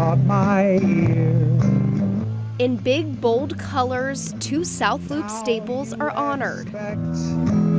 caught my ear. In big, bold colors, 2 South Loop staples are honored.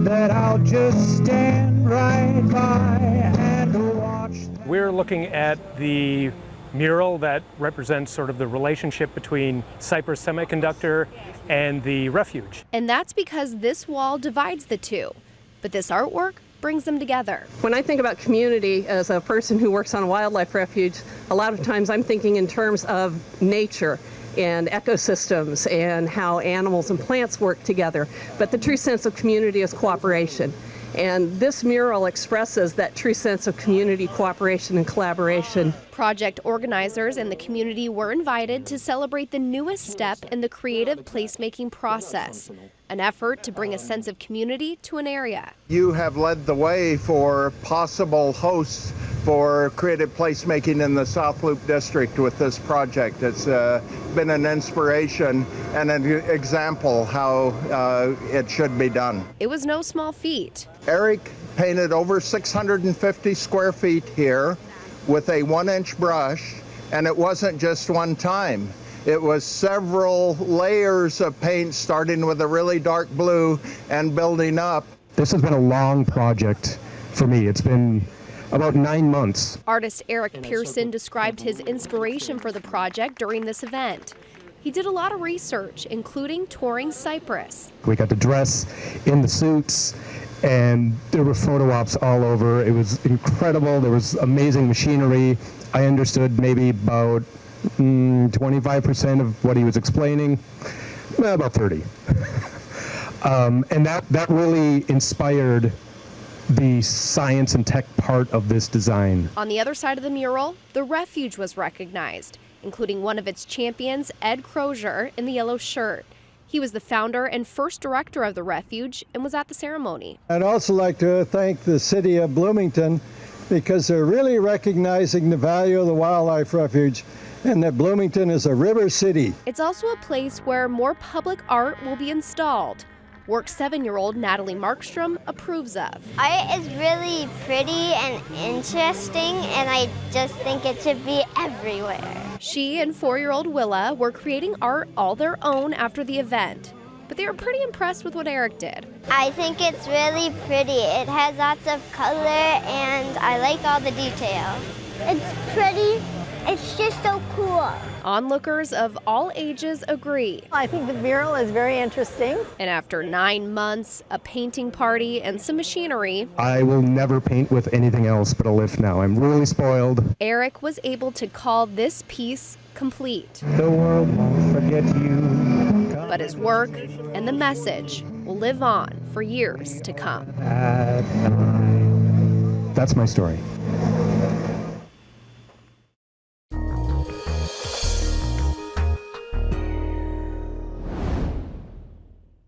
That I'll just stand right by and watch. We're looking at the mural that represents sort of the relationship between Cypress Semiconductor and the refuge. And that's because this wall divides the two. But this artwork brings them together. When I think about community as a person who works on a wildlife refuge, a lot of times I'm thinking in terms of nature and ecosystems and how animals and plants work together. But the true sense of community is cooperation. And this mural expresses that true sense of community, cooperation, and collaboration. Project organizers and the community were invited to celebrate the newest step in the creative placemaking process, an effort to bring a sense of community to an area. You have led the way for possible hosts for creative placemaking in the South Loop District with this project. It's been an inspiration and an example how it should be done. It was no small feat. Eric painted over 650 square feet here with a 1-inch brush, and it wasn't just one time. It was several layers of paint, starting with a really dark blue and building up. This has been a long project for me. It's been about 9 months. Artist Eric Pearson described his inspiration for the project during this event. He did a lot of research, including touring Cypress. We got to dress in the suits, and there were photo ops all over. It was incredible. There was amazing machinery. I understood maybe about 25% of what he was explaining, about 30. And that really inspired the science and tech part of this design. On the other side of the mural, the refuge was recognized, including one of its champions, Ed Crozier, in the yellow shirt. He was the founder and first director of the refuge and was at the ceremony. I'd also like to thank the city of Bloomington because they're really recognizing the value of the wildlife refuge and that Bloomington is a river city. It's also a place where more public art will be installed. Work 7-year-old Natalie Markstrom approves of. Art is really pretty and interesting, and I just think it should be everywhere. She and 4-year-old Willa were creating art all their own after the event, but they were pretty impressed with what Eric did. I think it's really pretty. It has lots of color, and I like all the detail. It's pretty. It's just so cool. Onlookers of all ages agree. I think the mural is very interesting. And after 9 months, a painting party, and some machinery, I will never paint with anything else but a lift now. I'm really spoiled. Eric was able to call this piece complete. The world won't forget you. But his work and the message will live on for years to come. At night. That's my story.